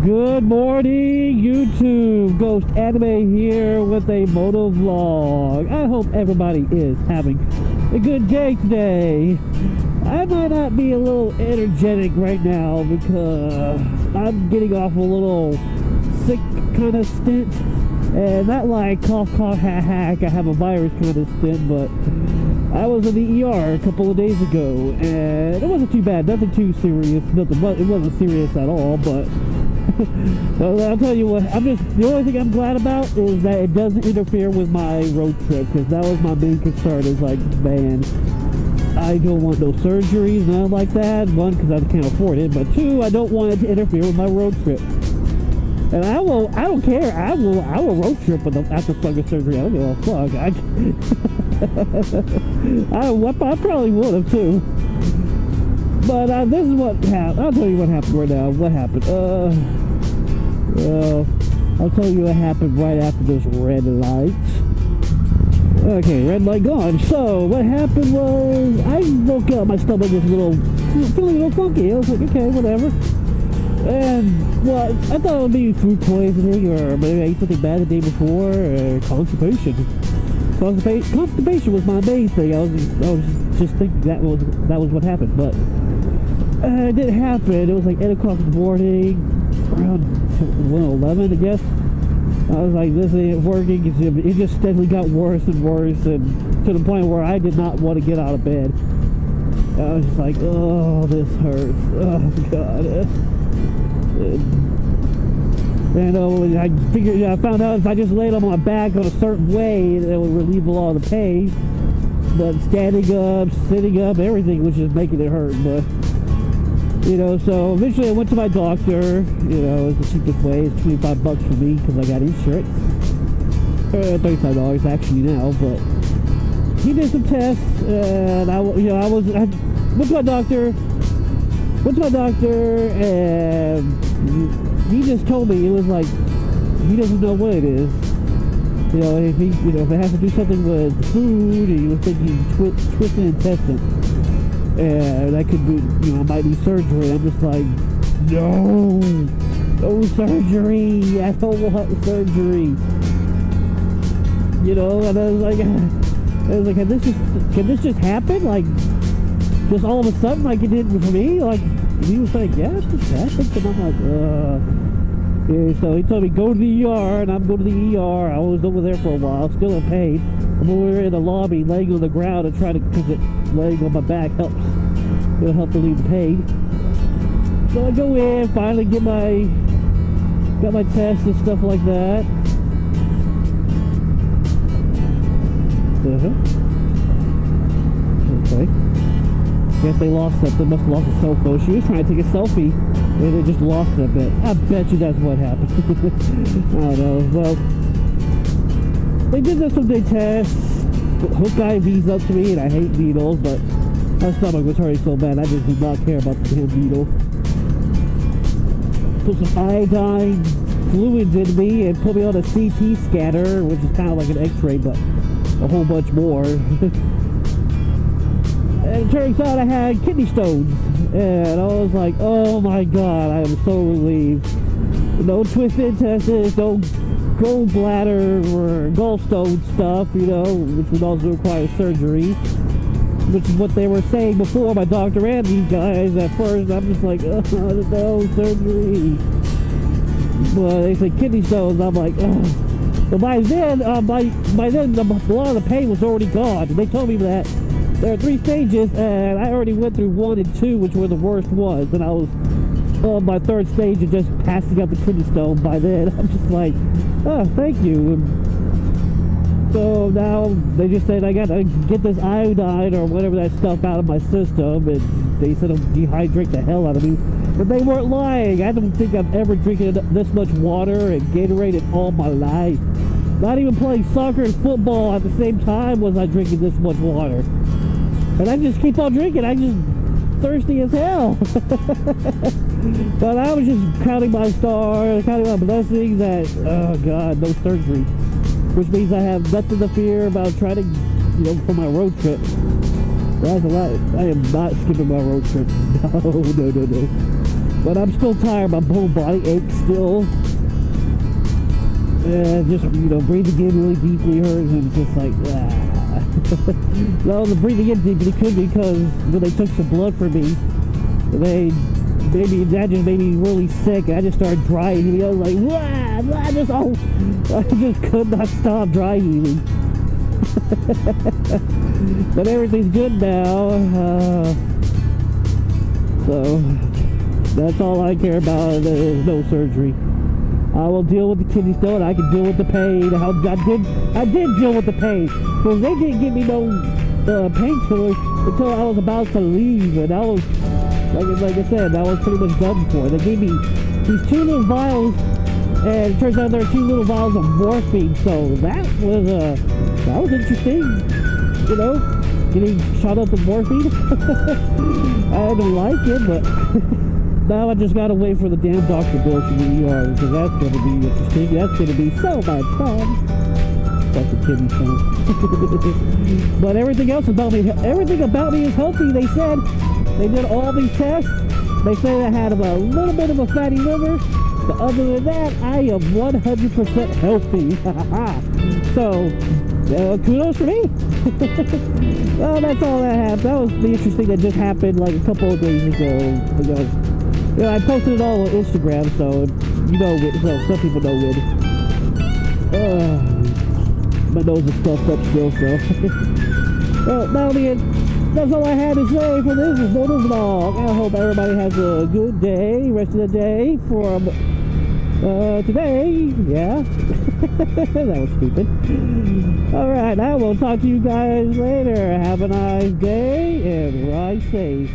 Good morning, YouTube. GhostAnime here with a moto vlog. I hope everybody is having a good day today. I might not be a little energetic right now because I'm getting off a little sick kind of stint. And not like cough, cough, hack, I have a virus kind of stint, but I was in the ER a couple of days ago, and it wasn't too bad, nothing too serious, it wasn't serious at all, but well, I'll tell you what, the only thing I'm glad about is that it doesn't interfere with my road trip, because that was my main concern, is like, man, I don't want no surgeries, nothing like that. One, because I can't afford it, but two, I don't want it to interfere with my road trip. And I don't care, I will road trip after fucking surgery, I don't give a fuck. I probably would have too. But this is what happened. I'll tell you what happened right now. What happened? I'll tell you what happened right after this red light. Okay, red light gone. So what happened was I woke up, my stomach was feeling a little funky. I was like, okay, whatever. And well, I thought it would be food poisoning, or maybe I ate something bad the day before, or constipation. Constipation was my main thing. I was just thinking that was what happened, but it didn't happen. It was like 8 o'clock in the morning, around 11, I guess. I was like, this ain't working. It just steadily got worse and worse, and to the point where I did not want to get out of bed. I was just like, oh, this hurts. Oh God. And I found out if I just laid on my back on a certain way, it would relieve a lot of the pain. But standing up, sitting up, everything was just making it hurt. But so eventually I went to my doctor. It was the cheapest way. It's $25 for me because I got insurance. $35 actually now, but he did some tests, and I went to my doctor. And he just told me, it was like, he doesn't know what it is. If it has to do something with food, he was thinking twisted intestine. And that could be, I might need surgery. I'm just like, no surgery. I don't want surgery. And I was like, can this just happen? Like, just all of a sudden, like it did for me? Like, he was like, yeah, it just happened. And I'm like, yeah, so he told me, go to the ER, and I'm going to the ER. I was over there for a while, still in pain. I'm over there in the lobby, laying on the ground and trying to, because laying on my back helps. It'll help relieve the pain. So I go in, finally got my test and stuff like that. Okay. Guess they lost something. Must have lost a cell phone. She was trying to take a selfie, and they just lost it a bit. I bet you that's what happened. I don't know. Well, they did some day tests, hooked IVs up to me, and I hate needles, but my stomach was hurting so bad I just did not care about the damn needle. Put some iodine fluids in me and put me on a CT scanner, which is kind of like an X-ray, but a whole bunch more. And it turns out I had kidney stones, and I was like, oh my God, I am so relieved. No twisted intestines, no gallbladder or gallstone stuff, which would also require surgery, which is what they were saying before, my doctor and these guys. At first, I'm just like, oh, no surgery. But they said kidney stones, I'm like, oh. But by then, a lot of the pain was already gone. They told me that there are 3 stages, and I already went through 1 and 2, which were the worst ones, and I was on my 3rd stage of just passing out the kidney stone by then. I'm just like, oh, thank you. And so now they just said I gotta get this iodine or whatever that stuff out of my system, and they said it'll dehydrate the hell out of me. But they weren't lying. I don't think I've ever drinking this much water and Gatorade in all my life. Not even playing soccer and football at the same time was I drinking this much water. And I just keep on drinking. I just thirsty as hell. But I was just counting my stars, counting my blessings that, oh God, no surgery. Which means I have nothing to fear about trying to, for my road trip. That's a lot. I am not skipping my road trip. No. But I'm still tired. My whole body aches still. Just, breathing in really deeply hurts, and it's just like, No, the breathing in deeply could be because when they took some blood from me, that just made me really sick. I just started dry heaving. I was like, I just could not stop dry heaving. But everything's good now. So that's all I care about. There's no surgery. I will deal with the kidney stone. I can deal with the pain. I did deal with the pain because they didn't give me no painkillers until I was about to leave, and I was like I said, I was pretty much done for. They gave me these 2 little vials, and it turns out there are 2 little vials of morphine. So that was interesting. Getting shot up with morphine. I didn't like it, but now I just gotta wait for the damn doctor bills from the ER, because that's gonna be interesting. That's gonna be so much fun. That's a kidney stone. But everything about me is healthy. They said they did all these tests. They say I had a little bit of a fatty liver, but other than that, I am 100% healthy. So, kudos for me. Well, that's all that happened. That was the interesting that just happened like a couple of days ago. I posted it all on Instagram, so some people know when. My nose is stuffed up still, so. Well, that's all I had to say for this vlog. I hope everybody has a good day, rest of the day from today. Yeah. That was stupid. Alright, I will talk to you guys later. Have a nice day and ride safe.